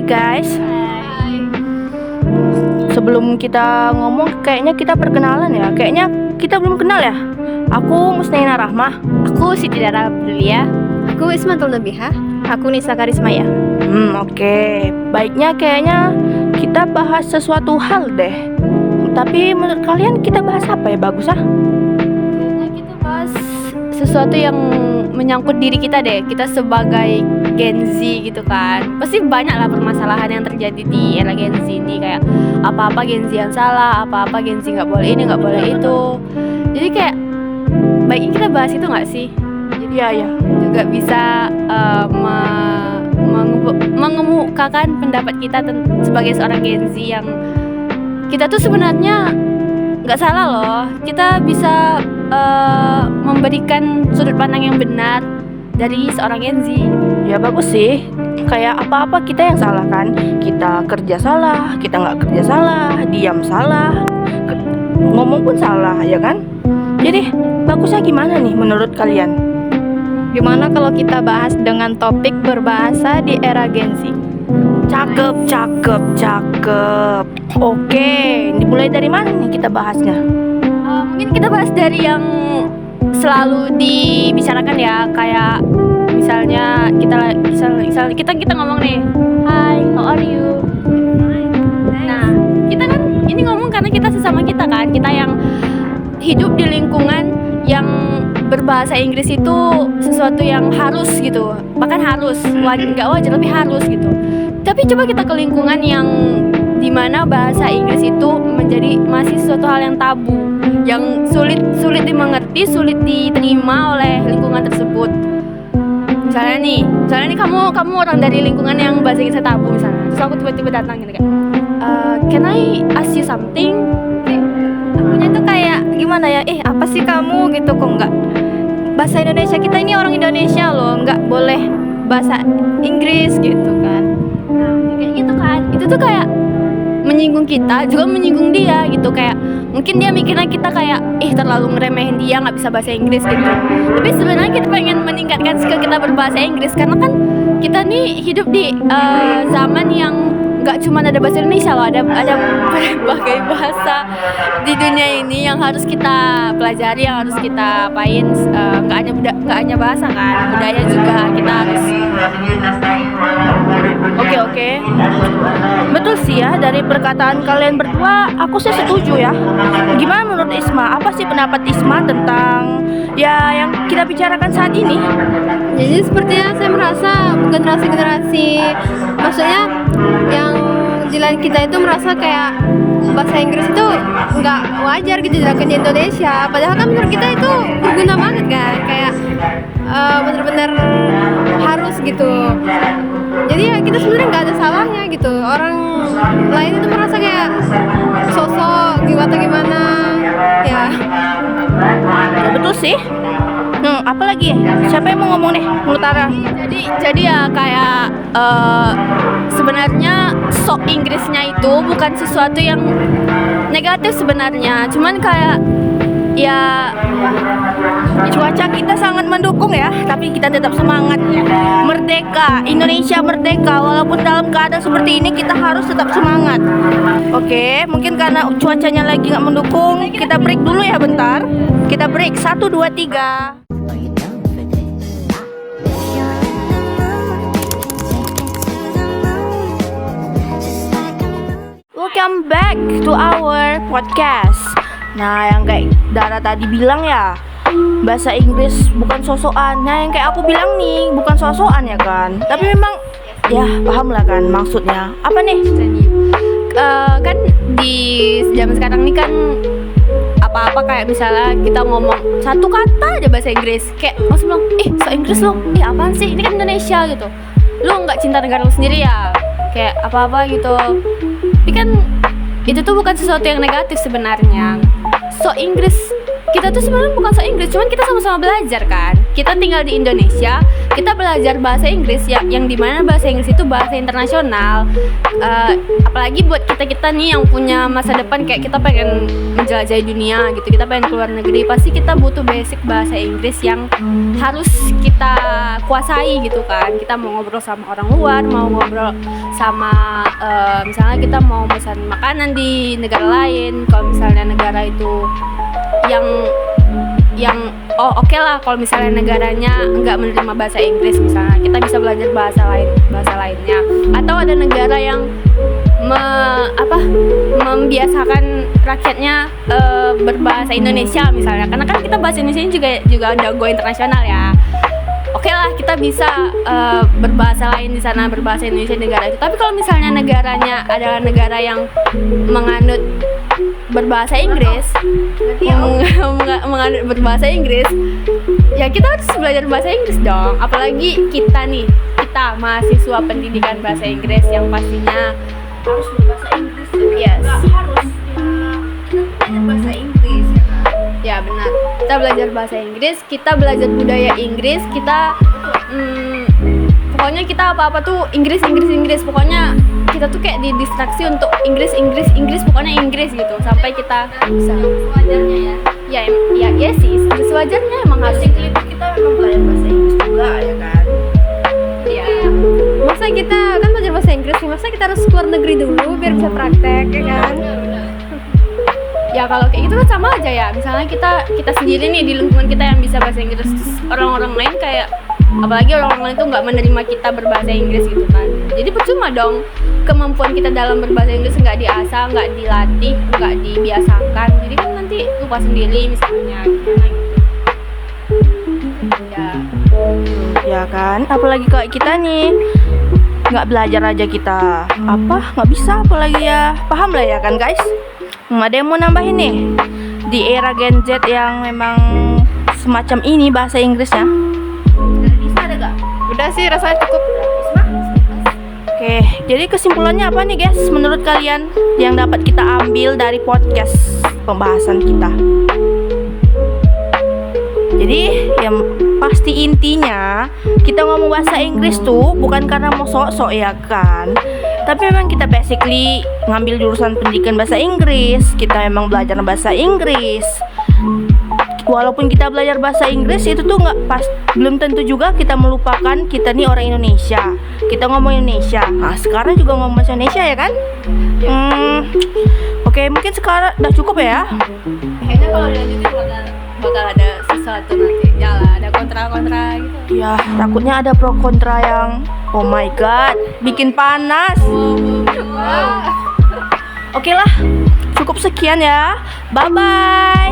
guys. Hai. Sebelum kita ngomong, kayaknya kita perkenalan ya. Kayaknya kita belum kenal ya. Aku Musnaina Rahmah. Aku Siti Dara Abdulia. Aku Ismatul Nabiha. Aku Nisa Karismaya. Oke. Baiknya kayaknya kita bahas sesuatu hal deh. Tapi menurut kalian kita bahas apa ya? Bagus ah? Kayaknya kita bahas sesuatu yang menyangkut diri kita deh. Kita sebagai Gen Z gitu kan. Pasti banyak lah permasalahan yang terjadi di era Gen Z ini. Kayak apa-apa Gen Z yang salah, apa-apa Gen Z gak boleh ini, gak boleh itu. Jadi kayak baiknya kita bahas itu gak sih? Jadi Iya. juga bisa mengemukakan pendapat kita sebagai seorang Gen Z yang kita tuh sebenarnya nggak salah loh. Kita bisa memberikan sudut pandang yang benar dari seorang Gen Z. Ya bagus sih. Kayak apa-apa kita yang salah kan. Kita kerja salah, kita nggak kerja salah, diam salah, ngomong pun salah, ya kan? Jadi bagusnya gimana nih menurut kalian? Gimana kalau kita bahas dengan topik berbahasa di era Gen Z? Cakep. Oke, dimulai dari mana nih kita bahasnya? Mungkin kita bahas dari yang selalu dibicarakan ya, kayak misalnya kita ngomong nih, Hi, how are you? Nah, kita kan ini ngomong karena kita sesama kita kan, kita yang hidup di lingkungan yang berbahasa Inggris itu sesuatu yang harus gitu, bahkan harus, nggak wajar tapi harus gitu. Tapi coba kita ke lingkungan yang dimana bahasa Inggris itu masih sesuatu hal yang tabu, yang sulit dimengerti, sulit diterima oleh lingkungan tersebut. Misalnya nih kamu orang dari lingkungan yang bahasa Inggrisnya tabu misalnya, terus aku tiba-tiba datang gitu kayak, can I ask you something? Akunya tuh kayak gimana ya? Apa sih kamu gitu, kok nggak bahasa Indonesia, kita ini orang Indonesia loh, nggak boleh bahasa Inggris gitu kan. Nah, kayak gitu kan, itu tuh kayak menyinggung kita, juga menyinggung dia gitu. Kayak mungkin dia mikirnya kita kayak terlalu ngeremehin dia nggak bisa bahasa Inggris gitu. Tapi sebenarnya kita pengen meningkatkan skill kita berbahasa Inggris, karena kan kita nih hidup di zaman yang nggak cuma ada bahasa Indonesia loh, ada berbagai bahasa di dunia ini yang harus kita pelajari, yang harus kita apain. Nggak hanya bahasa kan, budaya juga kita harus. Oke. Betul sih ya, dari perkataan kalian berdua aku sih setuju ya. Gimana menurut Isma? Apa sih pendapat Isma tentang ya yang kita bicarakan saat ini? Jadi sepertinya saya merasa generasi maksudnya yang di lain kita itu merasa kayak bahasa Inggris itu nggak wajar gitu dilakukan di Indonesia, padahal kan menurut kita itu berguna banget kan, kayak benar-benar harus gitu. Jadi ya kita sebenarnya nggak ada salahnya gitu. Orang lain itu merasa kayak sosok gitu atau gimana ya. Betul sih. Apalagi siapa yang mau ngomong nih? Mutara. Jadi ya kayak sebenarnya sok Inggrisnya itu bukan sesuatu yang negatif sebenarnya, cuman kayak ya Cuaca kita sangat mendukung ya, tapi kita tetap semangat. Merdeka, Indonesia merdeka. Walaupun dalam keadaan seperti ini kita harus tetap semangat. Oke, mungkin karena cuacanya lagi nggak mendukung, kita break dulu ya bentar. Kita break 1, 2, 3. Welcome back to our podcast. Nah, yang kayak Dara tadi bilang ya, bahasa Inggris bukan sosokan. Nah, yang kayak aku bilang nih, bukan sosokan ya kan. Tapi memang ya paham lah kan maksudnya. Apa nih? Kan di zaman sekarang nih kan apa-apa kayak misalnya kita ngomong satu kata aja bahasa Inggris, kayak langsung bilang, so Inggris lo, apaan sih? Ini kan Indonesia gitu. Lo nggak cinta negara lo sendiri ya? Kayak apa-apa gitu. Tapi kan itu tuh bukan sesuatu yang negatif sebenarnya. So Inggris kita tuh sebenarnya bukan so Inggris, cuman kita sama-sama belajar kan. Kita tinggal di Indonesia, kita belajar bahasa Inggris yang dimana bahasa Inggris itu bahasa internasional. Apalagi buat kita nih yang punya masa depan kayak kita pengen menjelajahi dunia gitu, kita pengen keluar negeri, pasti kita butuh basic bahasa Inggris yang harus kita kuasai gitu kan. Kita mau ngobrol sama orang luar, mau ngobrol sama misalnya kita mau pesan makanan di negara lain. Kalau misalnya negara itu yang oke lah kalau misalnya negaranya nggak menerima bahasa Inggris, misalnya kita bisa belajar bahasa lainnya. Atau ada negara yang membiasakan rakyatnya berbahasa Indonesia misalnya, karena kan kita bahasa Indonesia juga ada go internasional ya. Oke lah, kita bisa berbahasa lain di sana, berbahasa Indonesia di negara itu. Tapi kalau misalnya negaranya adalah negara yang menganut berbahasa Inggris, menganut berbahasa Inggris, ya kita harus belajar bahasa Inggris dong. Apalagi kita mahasiswa pendidikan bahasa Inggris yang pastinya Harus berbahasa Inggris. Yes. Nggak harus. Kita belajar bahasa Inggris ya kan. ya benar, kita belajar bahasa Inggris, kita belajar budaya Inggris, kita pokoknya kita apa-apa tuh Inggris. Pokoknya kita tuh kayak didistraksi untuk Inggris, pokoknya Inggris gitu sampai kita bisa. Sewajarnya ya. Ya sih, sewajarnya emang harus. Basically itu kita memang belajar bahasa Inggris juga ya kan. Iya. Masa kita kan belajar bahasa Inggris nih, masa kita harus keluar negeri dulu biar bisa praktek ya kan? Ya kalau kayak gitu kan sama aja ya. Misalnya kita sendiri nih di lingkungan kita yang bisa bahasa Inggris, terus orang-orang lain kayak, apalagi orang-orang lain tuh nggak menerima kita berbahasa Inggris gitu kan. Jadi percuma dong kemampuan kita dalam berbahasa Inggris nggak diasah, nggak dilatih, nggak dibiasakan. Jadi kan nanti lupa sendiri misalnya. Ya kan, apalagi kayak kita nih nggak belajar aja kita nggak bisa, apalagi ya paham lah ya kan guys. Ada yang mau nambahin nih di era Gen Z yang memang semacam ini bahasa Inggrisnya? Bisa ada gak? Udah sih rasanya cukup. Oke, jadi kesimpulannya apa nih guys menurut kalian yang dapat kita ambil dari podcast pembahasan kita? Jadi yang pasti intinya kita ngomong bahasa Inggris tuh bukan karena mau sok-sok ya kan, tapi memang kita basically ngambil jurusan pendidikan bahasa Inggris, kita memang belajar bahasa Inggris. Walaupun kita belajar bahasa Inggris itu tuh belum tentu juga kita melupakan kita nih orang Indonesia, kita ngomong Indonesia. Nah sekarang juga ngomong bahasa Indonesia ya kan. Oke, mungkin sekarang udah cukup ya. Kayaknya kalau dilanjutin bakal ada sesuatu nanti. Yalah, ada kontra gitu. Ya, takutnya ada pro kontra yang oh my god, bikin panas. Oke lah, cukup sekian ya. Bye bye.